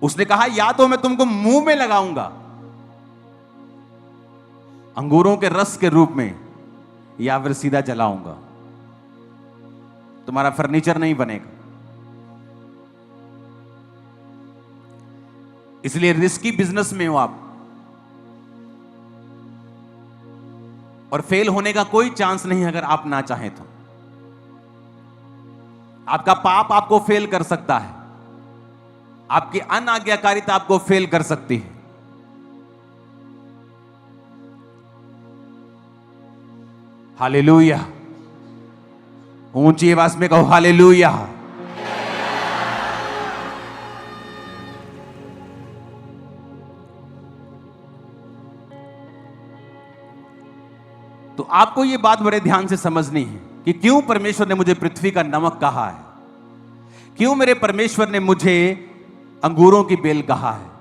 उसने कहा या तो मैं तुमको मुंह में लगाऊंगा अंगूरों के रस के रूप में, या फिर सीधा जलाऊंगा, तुम्हारा फर्नीचर नहीं बनेगा। इसलिए रिस्की बिजनेस में हो आप, और फेल होने का कोई चांस नहीं अगर आप ना चाहें तो। आपका पाप आपको फेल कर सकता है, आपकी अनाज्ञाकारिता आपको फेल कर सकती है। हालेलुया, ऊंची आवाज में कहो हालेलुया। तो आपको यह बात बड़े ध्यान से समझनी है कि क्यों परमेश्वर ने मुझे पृथ्वी का नमक कहा है, क्यों मेरे परमेश्वर ने मुझे अंगूरों की बेल कहा है।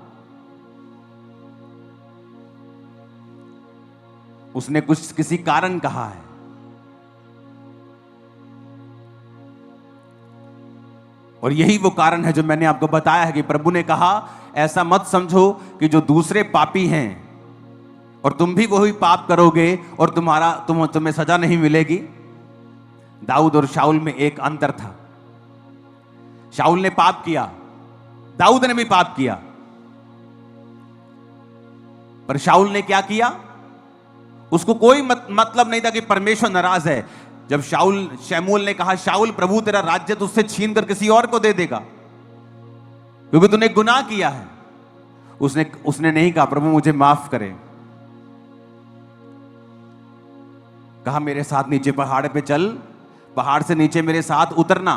उसने कुछ किसी कारण कहा है। और यही वो कारण है जो मैंने आपको बताया है कि प्रभु ने कहा ऐसा मत समझो कि जो दूसरे पापी हैं और तुम भी वही पाप करोगे और तुम्हें सजा नहीं मिलेगी। दाऊद और शाऊल में एक अंतर था। शाऊल ने पाप किया, दाऊद ने भी पाप किया, पर शाऊल ने क्या किया, उसको कोई मतलब नहीं था कि परमेश्वर नाराज है। जब शमूएल ने कहा शाऊल प्रभु तेरा राज्य तुझसे छीन कर किसी और को दे देगा क्योंकि तूने गुनाह किया है, उसने नहीं कहा प्रभु मुझे माफ करे। कहा मेरे साथ नीचे पहाड़ पे चल, पहाड़ से नीचे मेरे साथ उतरना,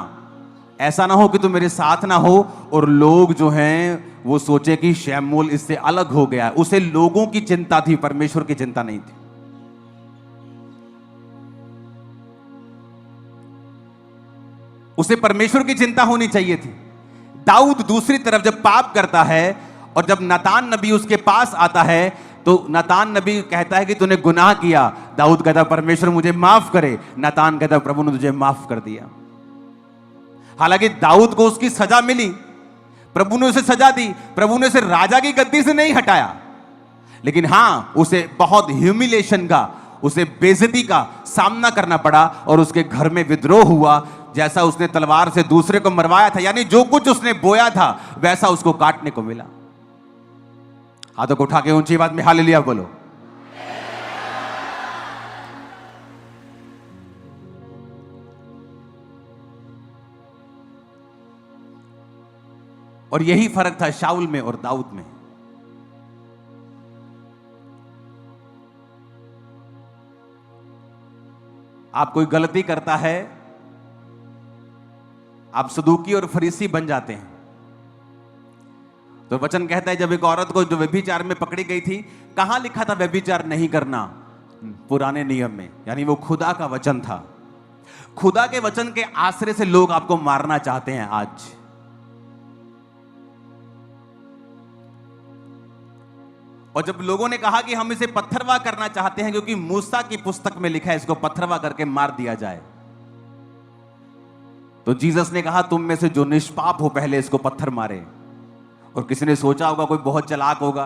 ऐसा ना हो कि तू मेरे साथ ना हो और लोग जो हैं वो सोचे कि शमूएल इससे अलग हो गया। उसे लोगों की चिंता थी, परमेश्वर की चिंता नहीं थी। उसे परमेश्वर की चिंता होनी चाहिए थी। दाऊद दूसरी तरफ जब पाप करता है और जब नातान नबी उसके पास आता है तो नातान नबी कहता है कि तूने गुनाह किया। दाऊद कहता परमेश्वर मुझे माफ करे। नातान कहता प्रभु ने तुझे माफ कर दिया। हालांकि दाऊद को उसकी सजा मिली, प्रभु ने उसे सजा दी, प्रभु ने उसे राजा की गद्दी से नहीं हटाया, लेकिन हां उसे बहुत ह्यूमिलेशन का, उसे बेइज्जती का सामना करना पड़ा और उसके घर में विद्रोह हुआ। जैसा उसने तलवार से दूसरे को मरवाया था, यानी जो कुछ उसने बोया था वैसा उसको काटने को मिला। हाथों को उठा के ऊंची आवाज में हालेलुया बोलो। और यही फर्क था शाऊल में और दाऊद में। आप कोई गलती करता है, आप सदूकी और फरीसी बन जाते हैं। तो वचन कहता है जब एक औरत को जो व्यभिचार में पकड़ी गई थी, कहां लिखा था व्यभिचार नहीं करना? पुराने नियम में, यानी वो खुदा का वचन था। खुदा के वचन के आश्रय से लोग आपको मारना चाहते हैं आज। और जब लोगों ने कहा कि हम इसे पत्थरवा करना चाहते हैं क्योंकि मूसा की पुस्तक में लिखा है इसको पत्थरवा करके मार दिया जाए, तो जीसस ने कहा तुम में से जो निष्पाप हो पहले इसको पत्थर मारे। और किसी ने सोचा होगा, कोई बहुत चालाक होगा,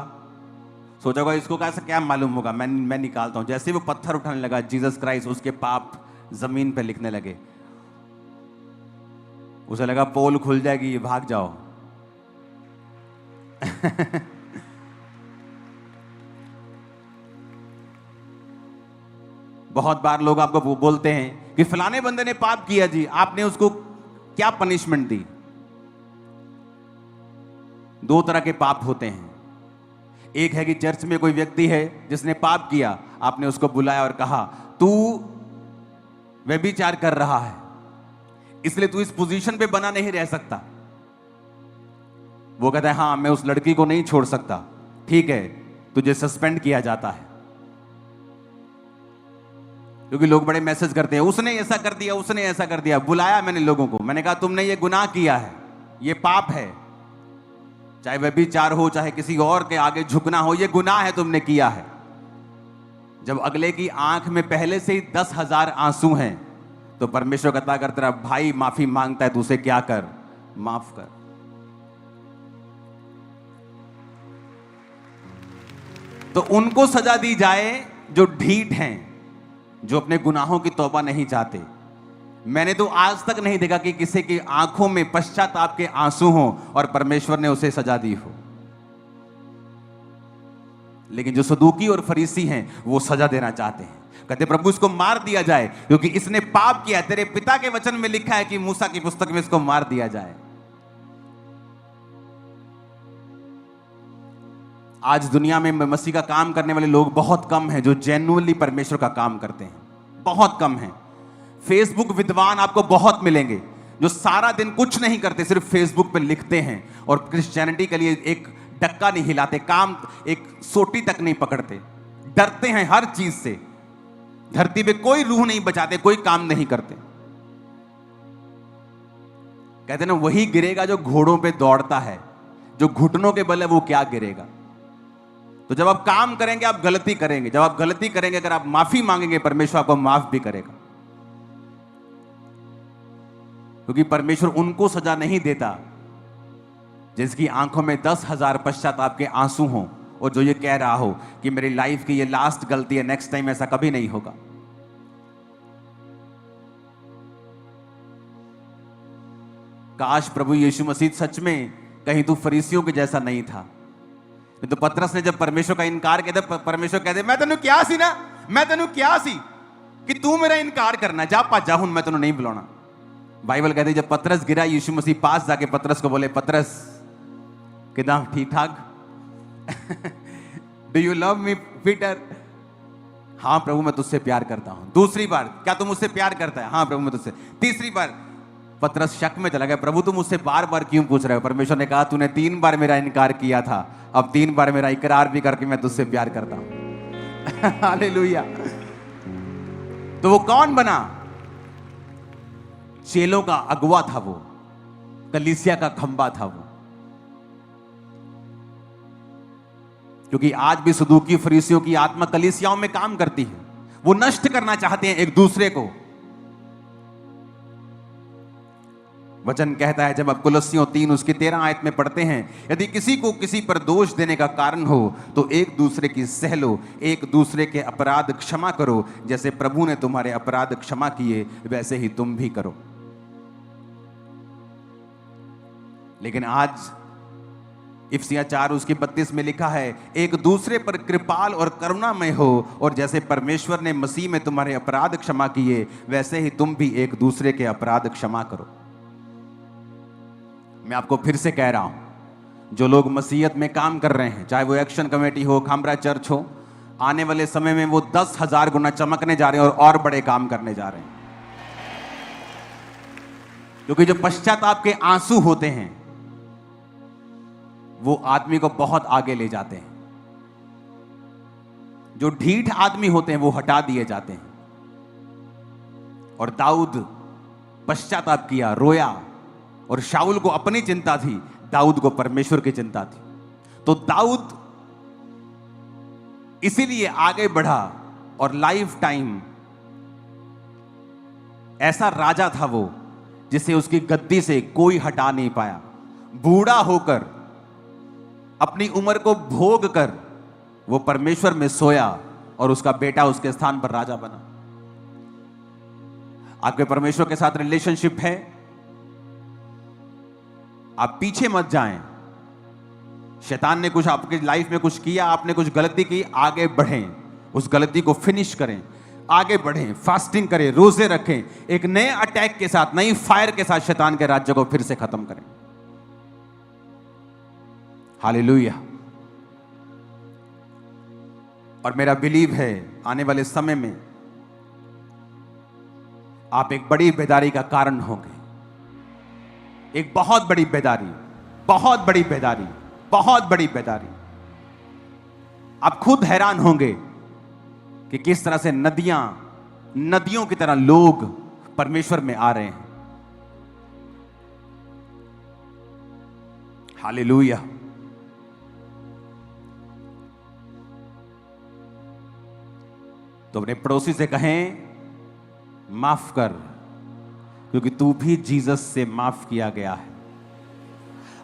सोचा होगा इसको कैसे क्या मालूम होगा, मैं निकालता हूं। जैसे वो पत्थर उठाने लगा जीसस क्राइस्ट, उसके पाप जमीन पे लिखने लगे। उसे लगा पोल खुल जाएगी, ये भाग जाओ। बहुत बार लोग आपको बोलते हैं कि फलाने बंदे ने पाप किया जी, आपने उसको क्या पनिशमेंट दी? दो तरह के पाप होते हैं। एक है कि चर्च में कोई व्यक्ति है जिसने पाप किया, आपने उसको बुलाया और कहा तू व्यभिचार कर रहा है इसलिए तू इस पोजीशन पे बना नहीं रह सकता। वो कहता है हां मैं उस लड़की को नहीं छोड़ सकता, ठीक है, तुझे सस्पेंड किया जाता है। क्योंकि लोग बड़े मैसेज करते हैं उसने ऐसा कर दिया, उसने ऐसा कर दिया। बुलाया मैंने लोगों को, मैंने कहा तुमने ये गुनाह किया है, ये पाप है, चाहे व्यभिचार हो चाहे किसी और के आगे झुकना हो, ये गुनाह है, तुमने किया है। जब अगले की आंख में पहले से ही 10,000 आंसू हैं तो परमेश्वर कहता अगर तेरा भाई माफी मांगता है तो उसे क्या कर, माफ कर। तो उनको सजा दी जाए जो ढीठ हैं, जो अपने गुनाहों की तौबा नहीं चाहते। मैंने तो आज तक नहीं देखा कि किसी की आंखों में पश्चाताप के आंसू हों और परमेश्वर ने उसे सजा दी हो। लेकिन जो सदूकी और फरीसी हैं वो सजा देना चाहते हैं, कहते प्रभु इसको मार दिया जाए क्योंकि इसने पाप किया। तेरे पिता के वचन में लिखा है कि मूसा की पुस्तक में इसको मार दिया जाए। आज दुनिया में मसीह का काम करने वाले लोग बहुत कम हैं जो जेन्युइनली परमेश्वर का काम करते हैं, बहुत कम हैं। फेसबुक विद्वान आपको बहुत मिलेंगे जो सारा दिन कुछ नहीं करते, सिर्फ फेसबुक पे लिखते हैं और क्रिश्चियनिटी के लिए एक डक्का नहीं हिलाते, काम एक सोटी तक नहीं पकड़ते, डरते हैं हर चीज से, धरती पे कोई रूह नहीं बचाते, कोई काम नहीं करते। कहते ना वही गिरेगा जो घोड़ों पे दौड़ता है, जो घुटनों के बल है वो क्या गिरेगा। तो जब आप काम करेंगे आप गलती करेंगे, जब आप गलती करेंगे अगर आप माफी मांगेंगे परमेश्वर आपको माफ भी करेगा, क्योंकि परमेश्वर उनको सजा नहीं देता जिसकी आंखों में 10,000 पश्चाताप के आंसू हों और जो ये कह रहा हो कि मेरी लाइफ की ये लास्ट गलती है, नेक्स्ट टाइम ऐसा कभी नहीं होगा। काश प्रभु यीशु मसीह सच में कहीं तू फरीसियों के जैसा नहीं था। तो पतरस ने जब परमेश्वर का इनकार किया था, परमेश्वर कहते मैं तेनू क्या सी ना, मैं तेनू क्या सी कि तू मेरा इनकार करना, जा पा जा, मैं तेनू नहीं बुलाना। बाइबल कहती जब पतरस गिरा यीशु मसीह पास जाके पतरस को बोले पतरस किदा ठीक ठाक, do you love me Peter? हाँ प्रभु मैं तुझसे प्यार करता हूं। दूसरी बार क्या तुम मुझसे प्यार करता है? हाँ प्रभु मैं तुझसे। तीसरी बार पतरस शक में चला गया, प्रभु तुम मुझसे बार बार क्यों पूछ रहे हो? परमेश्वर ने कहा तूने 3 बार मेरा इनकार किया था, अब 3 बार मेरा इकरार भी करके मैं तुझसे प्यार करता हूं। हालेलुया। तो वो कौन बना? चेलों का अगुवा था वो, कलीसिया का खंबा था वो। क्योंकि आज भी सदूकी फरीसियों की आत्मा कलीसियाओं में काम करती है, वो नष्ट करना चाहते हैं एक दूसरे को। वचन कहता है जब आप कुलस्सियों 3 उसकी 13 आयत में पढ़ते हैं, यदि किसी को किसी पर दोष देने का कारण हो तो एक दूसरे की सह लो, एक दूसरे के अपराध क्षमा करो, जैसे प्रभु ने तुम्हारे अपराध क्षमा किए वैसे ही तुम भी करो। लेकिन आज इफिसियां 4 उसकी 32 में लिखा है एक दूसरे पर कृपाल और करुणामय हो, और जैसे परमेश्वर ने मसीह में तुम्हारे अपराध क्षमा किए वैसे ही तुम भी एक दूसरे के अपराध क्षमा करो। मैं आपको फिर से कह रहा हूं, जो लोग मसीहत में काम कर रहे हैं, चाहे वो एक्शन कमेटी हो, खामरा चर्च हो, आने वाले समय में वो 10,000 गुना चमकने जा रहे हैं और बड़े काम करने जा रहे हैं। क्योंकि जो पश्चाताप के आंसू होते हैं वो आदमी को बहुत आगे ले जाते हैं, जो ढीठ आदमी होते हैं वो हटा दिए जाते हैं। और दाऊद पश्चाताप किया, रोया, और शाऊल को अपनी चिंता थी, दाऊद को परमेश्वर की चिंता थी। तो दाऊद इसीलिए आगे बढ़ा और लाइफ टाइम ऐसा राजा था वो जिसे उसकी गद्दी से कोई हटा नहीं पाया। बूढ़ा होकर अपनी उम्र को भोग कर वो परमेश्वर में सोया और उसका बेटा उसके स्थान पर राजा बना। आपके परमेश्वर के साथ रिलेशनशिप है, आप पीछे मत जाएं। शैतान ने कुछ आपकी लाइफ में कुछ किया, आपने कुछ गलती की, आगे बढ़ें, उस गलती को फिनिश करें, आगे बढ़ें, फास्टिंग करें, रोजे रखें, एक नए अटैक के साथ, नई फायर के साथ शैतान के राज्य को फिर से खत्म करें। हालेलुया। और मेरा बिलीव है आने वाले समय में आप एक बड़ी बेदारी का कारण होंगे, एक बहुत बड़ी बेदारी, बहुत बड़ी बेदारी, बहुत बड़ी बेदारी। आप खुद हैरान होंगे कि किस तरह से नदियों की तरह लोग परमेश्वर में आ रहे हैं। हालेलुया। तो अपने पड़ोसी से कहें माफ कर, क्योंकि तू भी जीसस से माफ किया गया है।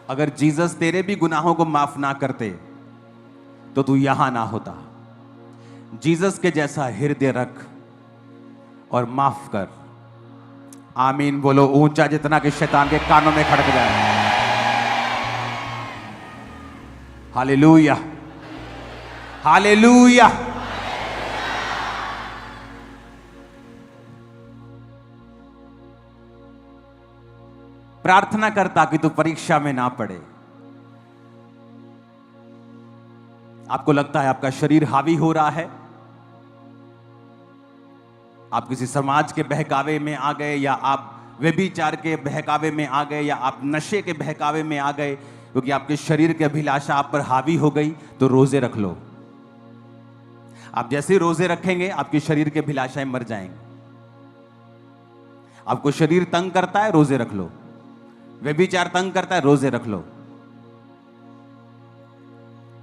अगर जीसस तेरे भी गुनाहों को माफ ना करते तो तू यहां ना होता। जीसस के जैसा हृदय रख और माफ कर। आमीन बोलो ऊंचा, जितना कि शैतान के कानों में खड़क जाए। Hallelujah, hallelujah. प्रार्थना कर ताकि तू परीक्षा में ना पड़े। आपको लगता है आपका शरीर हावी हो रहा है, आप किसी समाज के बहकावे में आ गए, या आप व्यभिचार के बहकावे में आ गए, या आप नशे के बहकावे में आ गए, क्योंकि आपके शरीर की अभिलाषा आप पर हावी हो गई, तो रोजे रख लो। आप जैसे रोजे रखेंगे आपके शरीर की अभिलाषाएं मर जाएंगी। आपको शरीर तंग करता है, रोजे रख लो। व्यभिचार तंग करता है, रोजे रख लो।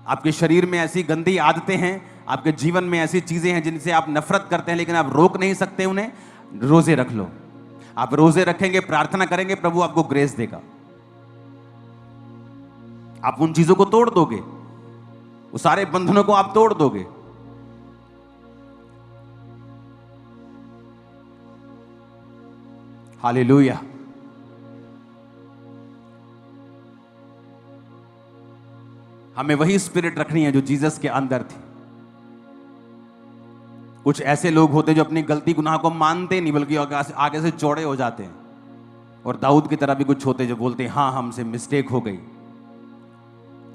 आपके शरीर में ऐसी गंदी आदतें हैं, आपके जीवन में ऐसी चीजें हैं जिनसे आप नफरत करते हैं लेकिन आप रोक नहीं सकते उन्हें, रोजे रख लो। आप रोजे रखेंगे, प्रार्थना करेंगे, प्रभु आपको ग्रेस देगा। आप उन चीजों को तोड़ दोगे, उस सारे बंधनों को आप तोड़ दोगे। हालेलुया। हमें वही स्पिरिट रखनी है जो जीसस के अंदर थी। कुछ ऐसे लोग होते जो अपनी गलती गुनाह को मानते नहीं, बल्कि आगे से चौड़े हो जाते हैं। और दाऊद की तरह भी कुछ होते जो बोलते हैं हाँ हमसे मिस्टेक हो गई।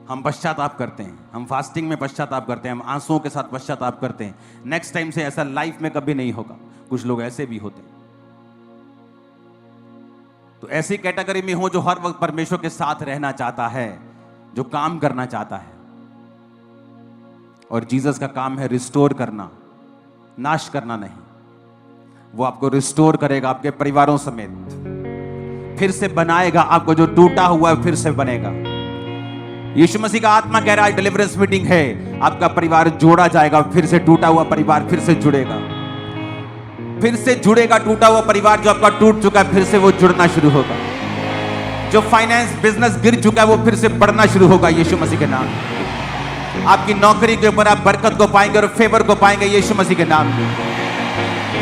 हम पश्चाताप करते हैं, हम फास्टिंग में पश्चाताप करते हैं, हम आंसुओं के साथ पश्चाताप करते हैं। नेक्स्ट टाइम से ऐसा लाइफ में कभी नहीं होगा। कुछ लोग ऐसे भी होते हैं। तो ऐसी कैटेगरी में हो जो हर वक्त परमेश्वर के साथ रहना चाहता है, जो काम करना चाहता है। और जीसस का काम है रिस्टोर करना, नाश करना नहीं। वो आपको रिस्टोर करेगा, आपके परिवारों समेत फिर से बनाएगा। आपको जो टूटा हुआ है फिर से बनेगा। यीशु मसीह का आत्मा कह रहा है डिलीवरेंस मीटिंग है, आपका परिवार जोड़ा जाएगा, फिर से टूटा हुआ परिवार फिर से जुड़ेगा, फिर से जुड़ेगा। टूटा हुआ परिवार जो आपका टूट चुका है फिर से वो जुड़ना शुरू होगा। जो फाइनेंस बिजनेस गिर चुका है वो फिर से बढ़ना शुरू होगा यीशु मसीह के नाम। आपकी नौकरी के ऊपर आप बरकत को पाएंगे और फेवर को पाएंगे यीशु मसीह के नाम।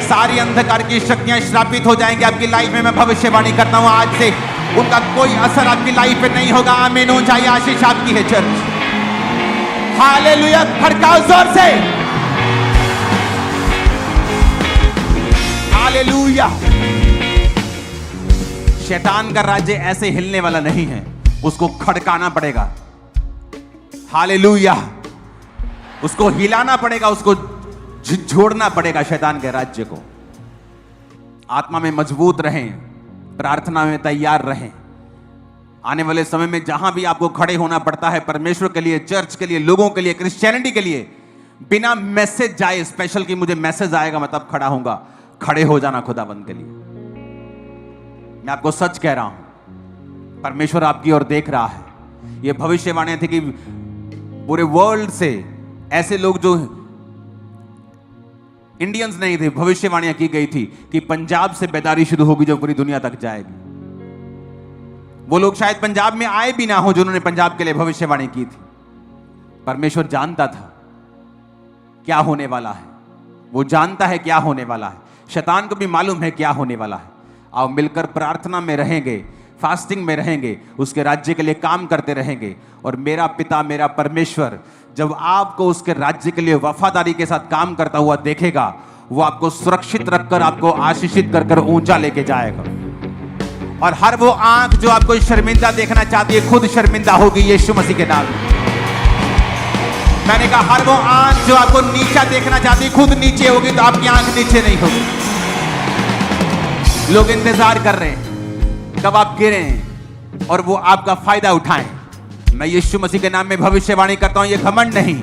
सारी अंधकार की शक्तियां श्रापित हो जाएंगी आपकी लाइफ में। मैं भविष्यवाणी करता हूं आज से उनका कोई असर आपकी लाइफ पे नहीं होगा। आमीन। ऊंचाई आशीष आपकी है चर्च। हालेलुया। खड़काओ जोर से हालेलुया। शैतान का राज्य ऐसे हिलने वाला नहीं है, उसको खड़काना पड़ेगा। हालेलुया। उसको हिलाना पड़ेगा, उसको झिझोड़ना पड़ेगा शैतान के राज्य को। आत्मा में मजबूत रहें, प्रार्थना में तैयार रहें। आने वाले समय में जहां भी आपको खड़े होना पड़ता है परमेश्वर के लिए, चर्च के लिए, लोगों के लिए, क्रिश्चियनिटी के लिए, बिना मैसेज जाए स्पेशल कि मुझे मैसेज आएगा मैं तब खड़ा होऊंगा, खड़े हो जाना खुदाबंद के लिए। मैं आपको सच कह रहा हूं, परमेश्वर आपकी ओर देख रहा है। यह भविष्यवाणी थी कि पूरे वर्ल्ड से ऐसे लोग जो इंडियंस नहीं थे, भविष्यवाणियां की गई थी कि पंजाब से बेदारी शुरू होगी जो पूरी दुनिया तक जाएगी। वो लोग शायद पंजाब में आए भी ना हो जिन्होंने पंजाब के लिए भविष्यवाणी की थी। परमेश्वर जानता था क्या होने वाला है, वो जानता है क्या होने वाला है। शैतान को भी मालूम है क्या होने वाला है। आओ मिलकर प्रार्थना में रहेंगे, फास्टिंग में रहेंगे, उसके राज्य के लिए काम करते रहेंगे। और मेरा पिता, मेरा परमेश्वर जब आपको उसके राज्य के लिए वफादारी के साथ काम करता हुआ देखेगा, वो आपको सुरक्षित रखकर, आपको आशीषित कर कर ऊंचा लेके जाएगा। और हर वो आंख जो आपको शर्मिंदा देखना चाहती है खुद शर्मिंदा होगी यीशु मसीह के नाम। मैंने कहा हर वो आंख जो आपको नीचा देखना चाहती है खुद नीचे होगी, तो आपकी आंख नीचे नहीं होगी। लोग इंतजार कर रहे हैं कब आप गिरें और वो आपका फायदा उठाएं। मैं यीशु मसीह के नाम में भविष्यवाणी करता हूं, ये घमंड नहीं,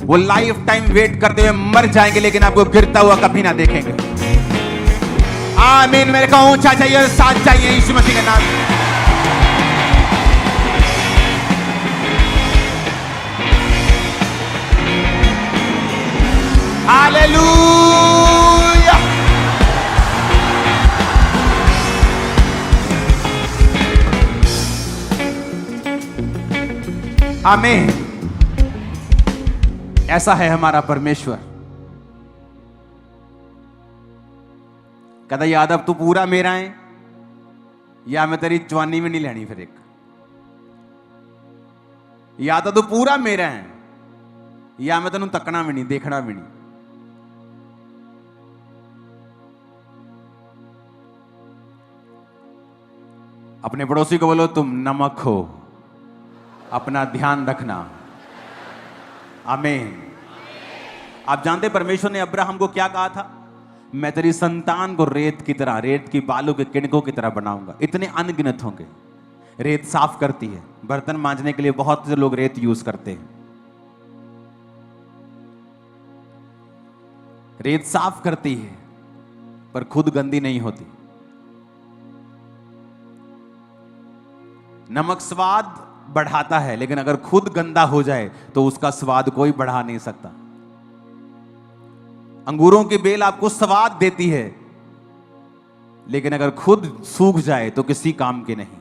वो लाइफ टाइम वेट करते हुए मर जाएंगे लेकिन आपको गिरता हुआ कभी ना देखेंगे। आमीन। मेरे को ऊंचा चाहिए और साथ चाहिए यीशु मसीह के नाम। हालेलुया। आमीन। ऐसा है हमारा परमेश्वर। कहता यादव तू पूरा मेरा है, या मैं तेरी जवानी में नहीं लेनी फिर एक, या तो तू पूरा मेरा है या मैं तेन तकना भी नहीं, देखना भी नहीं। अपने पड़ोसी को बोलो तुम नमक हो, अपना ध्यान रखना। आमीन। आप जानते परमेश्वर ने अब्राहम को क्या कहा था? मैं तेरी संतान को रेत की तरह, रेत की बालू के किणकों की तरह बनाऊंगा। इतने अनगिनत होंगे। रेत साफ करती है, बर्तन मांजने के लिए बहुत से लोग रेत यूज करते हैं। रेत साफ करती है पर खुद गंदी नहीं होती। नमक स्वाद बढ़ाता है, लेकिन अगर खुद गंदा हो जाए तो उसका स्वाद कोई बढ़ा नहीं सकता। अंगूरों की बेल आपको स्वाद देती है, लेकिन अगर खुद सूख जाए तो किसी काम की नहीं।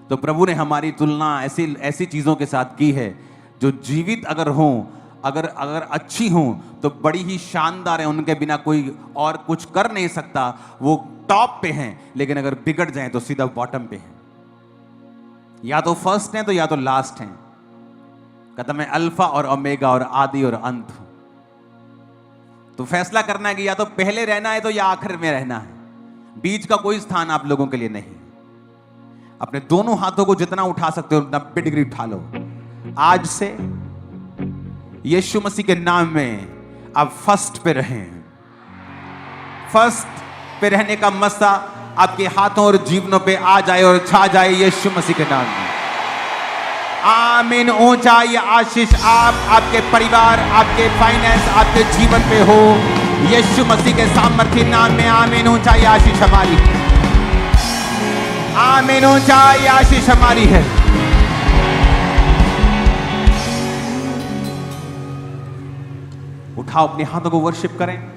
तो प्रभु ने हमारी तुलना ऐसी चीजों के साथ की है जो जीवित अगर हों, अगर अच्छी हों तो बड़ी ही शानदार है, उनके बिना कोई और कुछ कर नहीं सकता। वो टॉप पे हैं, लेकिन अगर बिगड़ जाएं तो सीधा बॉटम पे हैं। या तो फर्स्ट हैं तो या तो लास्ट हैं। कहता मैं अल्फा और ओमेगा और आदि और अंत हूं। तो फैसला करना है कि या तो पहले रहना है तो या आखिर में रहना है। बीच का कोई स्थान आप लोगों के लिए नहीं। अपने दोनों हाथों को जितना उठा सकते हो 90 डिग्री उठा लो। आज से यीशु मसीह के नाम में आप फर्स्ट पे रहें। फर्स्ट पे रहने का मसा आपके हाथों और जीवनों पे आ जाए और छा जाए यीशु मसीह के नाम में। आमीन। ऊंचाई आशीष आप, आपके परिवार, आपके फाइनेंस, आपके जीवन पे हो यीशु मसीह के सामर्थ्य नाम में। आमीन। ऊंचाई आशीष हमारी, आमीन। ऊंचाई आशीष हमारी है। उठाओ अपने हाथों को वर्शिप करें।